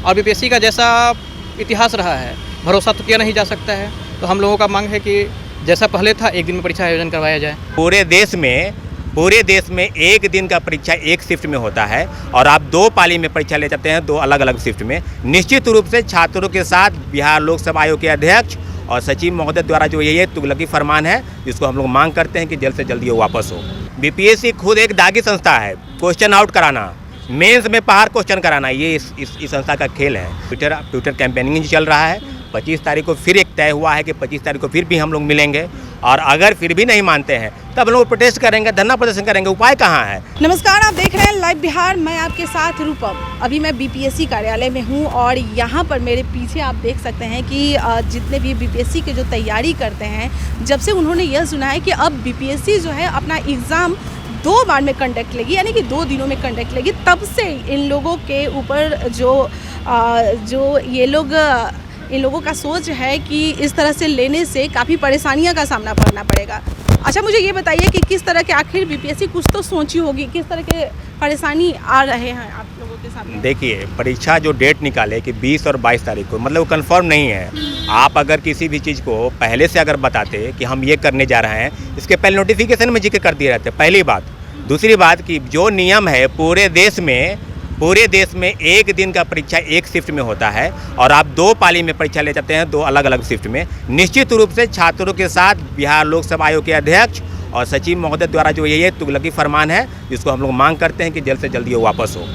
और बीपीएससी का जैसा इतिहास रहा है, भरोसा तो किया नहीं जा सकता है। तो हम लोगों का मांग है कि जैसा पहले था, एक दिन में परीक्षा आयोजन करवाया जाए। पूरे देश में एक दिन का परीक्षा एक शिफ्ट में होता है और आप 2 पाली में परीक्षा ले जाते हैं, 2 अलग अलग शिफ्ट में। निश्चित रूप से छात्रों के साथ बिहार लोक सेवा आयोग के अध्यक्ष और सचिव महोदय द्वारा जो ये तुगलकी फरमान है, जिसको हम लोग मांग करते हैं कि जल्द से जल्द ये वापस हो। बीपीएससी खुद एक दागी संस्था है, क्वेश्चन आउट कराना, मेंस में पहाड़ क्वेश्चन कराना, ये इस संस्था का खेल है। ट्विटर कैंपेनिंग चल रहा है। 25 तारीख को फिर एक तय हुआ है कि 25 तारीख को फिर भी हम लोग मिलेंगे और अगर फिर भी नहीं मानते हैं तब लोग प्रोटेस्ट करेंगे, धरना प्रदर्शन करेंगे। उपाय कहाँ है? नमस्कार, आप देख रहे हैं लाइव बिहार। मैं आपके साथ रूपम। अभी मैं बीपीएससी कार्यालय में हूँ और यहाँ पर मेरे पीछे आप देख सकते हैं कि जितने भी बीपीएससी के जो तैयारी करते हैं, जब से उन्होंने यह सुना है कि अब बीपीएससी जो है अपना एग्ज़ाम 2 बार में कंडक्ट लेगी, यानी कि 2 दिनों में कंडक्ट लेगी, तब से इन लोगों के ऊपर इन लोगों का सोच है कि इस तरह से लेने से काफ़ी परेशानियों का सामना करना पड़ेगा। अच्छा, मुझे ये बताइए कि किस तरह के आखिर बीपीएससी कुछ तो सोची होगी, किस तरह के परेशानी आ रहे हैं आप लोगों के सामने? देखिए, परीक्षा जो डेट निकाले कि 20 और 22 तारीख को, मतलब वो कंफर्म नहीं है। आप अगर किसी भी चीज़ को पहले से अगर बताते कि हम ये करने जा रहे हैं, इसके पहले नोटिफिकेशन में जिक्र कर दिए रहते, पहली बात। दूसरी बात कि जो नियम है पूरे देश में एक दिन का परीक्षा एक शिफ्ट में होता है और आप 2 पाली में परीक्षा ले जाते हैं, 2 अलग अलग शिफ्ट में। निश्चित रूप से छात्रों के साथ बिहार लोक सेवा आयोग के अध्यक्ष और सचिव महोदय द्वारा जो ये तुगलकी फरमान है, जिसको हम लोग मांग करते हैं कि जल्द से जल्द ये वापस हो।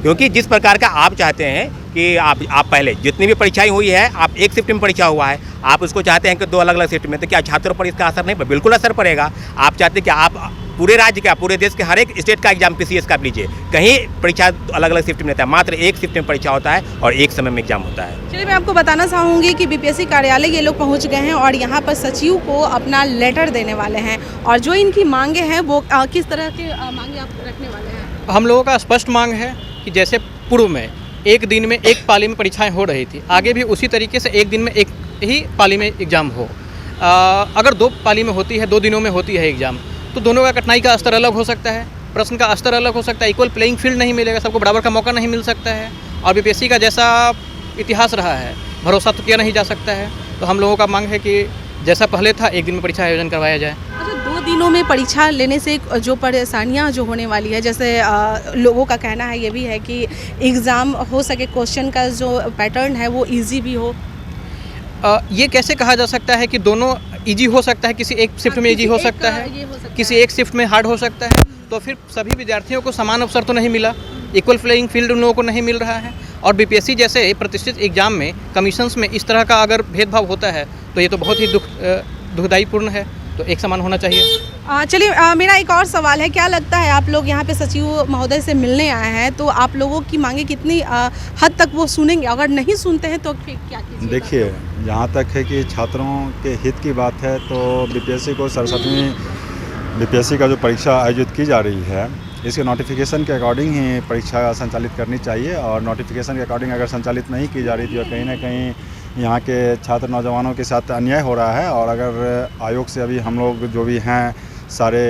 क्योंकि जिस प्रकार का आप चाहते हैं कि आप पहले जितनी भी परीक्षाएं हुई है, आप एक शिफ्ट में परीक्षा हुआ है, आप उसको चाहते हैं कि 2 अलग अलग शिफ्ट में, तो क्या छात्रों पर इसका असर नहीं पड़ेगा? बिल्कुल असर पड़ेगा। आप चाहते हैं कि आप पूरे राज्य का, पूरे देश के हर एक स्टेट का एग्जाम पीसीएस का लीजिए, कहीं परीक्षा अलग अलग शिफ्ट में रहता है, मात्र एक शिफ्ट में परीक्षा होता है और एक समय में एग्जाम होता है। चलिए, मैं आपको बताना चाहूँगी कि बीपीएससी कार्यालय ये लोग पहुँच गए हैं और यहाँ पर सचिव को अपना लेटर देने वाले हैं और जो इनकी मांगे हैं वो किस तरह के मांगे आप रखने वाले हैं? हम लोगों का स्पष्ट मांग है कि जैसे पूर्व में एक दिन में एक पाली में परीक्षाएं हो रही थी, आगे भी उसी तरीके से एक दिन में एक ही पाली में एग्ज़ाम हो। अगर 2 पाली में होती है, 2 दिनों में होती है एग्ज़ाम, तो दोनों का कठिनाई का स्तर अलग हो सकता है, प्रश्न का स्तर अलग हो सकता है, इक्वल प्लेइंग फील्ड नहीं मिलेगा, सबको बराबर का मौका नहीं मिल सकता है। और बीपीएससी का जैसा इतिहास रहा है, भरोसा तो किया नहीं जा सकता है। तो हम लोगों का मांग है कि जैसा पहले था, एक दिन में परीक्षा आयोजन करवाया जाए। अच्छा, 2 दिनों में परीक्षा लेने से जो परेशानियां जो होने वाली है, जैसे लोगों का कहना है ये भी है कि एग्ज़ाम हो सके, क्वेश्चन का जो पैटर्न है वो इजी भी हो। ये कैसे कहा जा सकता है कि दोनों इजी हो सकता है? किसी एक शिफ्ट में इजी हो सकता है, किसी एक शिफ्ट में हार्ड हो सकता है, तो फिर सभी विद्यार्थियों को समान अवसर तो नहीं मिला, इक्वल प्लेइंग फील्ड उन लोगों को नहीं मिल रहा है। और बीपीएससी जैसे प्रतिष्ठित एग्जाम में कमीशंस में इस तरह का अगर भेदभाव होता है तो ये तो बहुत ही दुखदायीपूर्ण है। तो एक समान होना चाहिए। चलिए, मेरा एक और सवाल है, क्या लगता है आप लोग यहाँ पे सचिव महोदय से मिलने आए हैं, तो आप लोगों की मांगे कितनी हद तक वो सुनेंगे? अगर नहीं सुनते हैं तो फिर क्या कीजिएगा? देखिए, जहाँ तक है कि छात्रों के हित की बात है, तो बीपीएससी को 67वीं बीपीएससी का जो परीक्षा आयोजित की जा रही है, इसके नोटिफिकेशन के अकॉर्डिंग ही परीक्षा संचालित करनी चाहिए। और नोटिफिकेशन के अकॉर्डिंग अगर संचालित नहीं की जा रही थी और कहीं ना कहीं यहाँ के छात्र नौजवानों के साथ अन्याय हो रहा है, और अगर आयोग से अभी हम लोग जो भी हैं सारे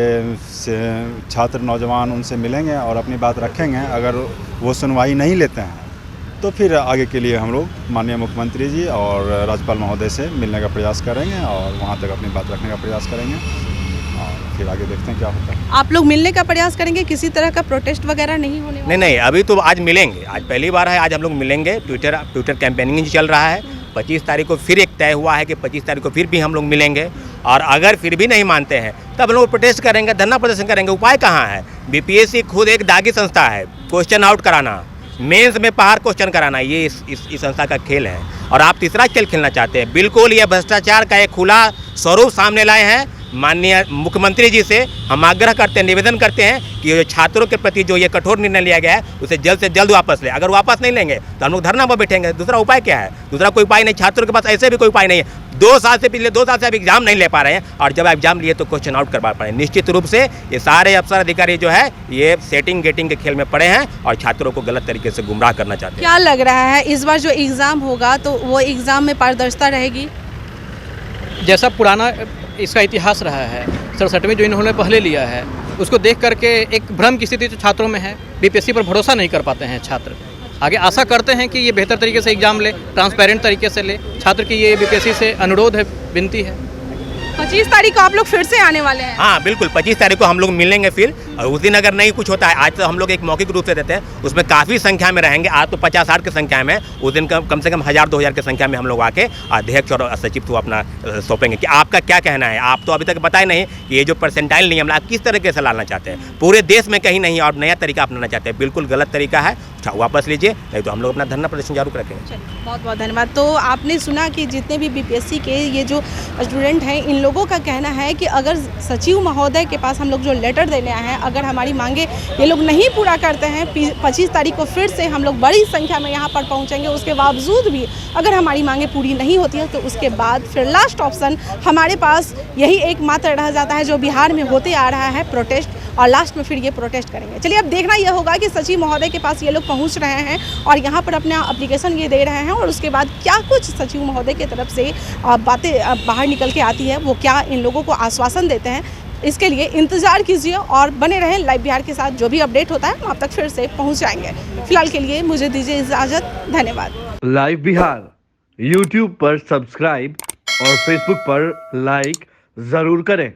छात्र नौजवान उनसे मिलेंगे और अपनी बात रखेंगे, अगर वो सुनवाई नहीं लेते हैं तो फिर आगे के लिए हम लोग माननीय मुख्यमंत्री जी और राज्यपाल महोदय से मिलने का प्रयास करेंगे और वहाँ तक अपनी बात रखने का प्रयास करेंगे और फिर आगे देखते हैं क्या होता है। आप लोग मिलने का प्रयास करेंगे, किसी तरह का प्रोटेस्ट वगैरह नहीं होने वाला? नहीं, अभी तो आज मिलेंगे, आज पहली बार है, आज हम लोग मिलेंगे। ट्विटर कैंपेनिंग चल रहा है। 25 तारीख को फिर एक तय हुआ है कि 25 तारीख को फिर भी हम लोग मिलेंगे और अगर फिर भी नहीं मानते हैं तब लोग प्रोटेस्ट करेंगे, धरना प्रदर्शन करेंगे। उपाय कहाँ है? बीपीएससी खुद एक दागी संस्था है, क्वेश्चन आउट कराना, मेंस में पहाड़ क्वेश्चन कराना, ये इस संस्था का खेल है। और आप तीसरा खेल खेलना चाहते हैं। बिल्कुल, ये भ्रष्टाचार का एक खुला स्वरूप सामने लाए हैं। माननीय मुख्यमंत्री जी से हम आग्रह करते हैं, निवेदन करते हैं कि ये छात्रों के प्रति जो ये कठोर निर्णय लिया गया है उसे जल्द से जल्द वापस ले। अगर वापस नहीं लेंगे तो हम लोग धरना पर बैठेंगे। दूसरा उपाय क्या है? दूसरा कोई उपाय नहीं, छात्रों के पास ऐसे भी कोई उपाय नहीं है। 2 साल से पिछले 2 साल से अब एग्जाम नहीं ले पा रहे हैं और जब एग्जाम लिए तो क्वेश्चन आउट करवा पा रहे हैं। निश्चित रूप से ये सारे अफसर अधिकारी जो है ये सेटिंग गेटिंग के खेल में पड़े हैं और छात्रों को गलत तरीके से गुमराह करना चाहते हैं। क्या लग रहा है इस बार जो एग्ज़ाम होगा तो वो एग्ज़ाम में पारदर्शिता रहेगी? जैसा पुराना इसका इतिहास रहा है, 67 जो इन्होंने पहले लिया है, उसको देख करके एक भ्रम की स्थिति जो छात्रों में है, बीपीएससी पर भरोसा नहीं कर पाते हैं छात्र। आगे आशा करते हैं कि ये बेहतर तरीके से एग्ज़ाम ले, ट्रांसपेरेंट तरीके से ले। छात्र की ये बीपीएससी से अनुरोध है, विनती है। 25 तारीख को आप लोग फिर से आने वाले हैं? हाँ बिल्कुल, 25 तारीख को हम लोग मिलेंगे फिर, और उस दिन अगर नहीं कुछ होता है, आज तो हम लोग एक मौखिक रूप से देते हैं, उसमें काफ़ी संख्या में रहेंगे। आज तो 50-60 की संख्या में, उस दिन कम से कम 1000-2000 की संख्या में हम लोग आके अध्यक्ष और सचिव को अपना सौंपेंगे कि आपका क्या कहना है। आप तो अभी तक बताए नहीं कि ये जो परसेंटाइल नियम आप किस तरीके से लाना चाहते हैं, पूरे देश में कहीं नहीं, और नया तरीका अपनाना चाहते हैं। बिल्कुल गलत तरीका है, वापस लीजिए, नहीं तो हम लोग अपना धरना प्रदर्शन जारी रखेंगे। बहुत बहुत धन्यवाद। तो आपने सुना कि जितने भी बीपीएससी के ये जो स्टूडेंट हैं, इन लोगों का कहना है कि अगर सचिव महोदय के पास हम लोग जो लेटर देने आए हैं, अगर हमारी मांगे ये लोग नहीं पूरा करते हैं, 25 तारीख को फिर से हम लोग बड़ी संख्या में यहाँ पर पहुँचेंगे। उसके बावजूद भी अगर हमारी मांगे पूरी नहीं होती है तो उसके बाद फिर लास्ट ऑप्शन हमारे पास यही एकमात्र रह जाता है जो बिहार में होते आ रहा है, प्रोटेस्ट। और लास्ट में फिर ये प्रोटेस्ट करेंगे। चलिए अब देखना यह होगा कि सचिव महोदय के पास ये लोग पहुंच रहे हैं और यहाँ पर अपना एप्लीकेशन ये दे रहे हैं, और उसके बाद क्या कुछ सचिव महोदय की तरफ से बातें बाहर निकल के आती है, वो क्या इन लोगों को आश्वासन देते हैं, इसके लिए इंतज़ार कीजिए और बने रहें लाइव बिहार के साथ। जो भी अपडेट होता है हम आप तक फिर से पहुँच जाएंगे। फिलहाल के लिए मुझे दीजिए इजाज़त, धन्यवाद। लाइव बिहार यूट्यूब पर सब्सक्राइब और फेसबुक पर लाइक ज़रूर करें।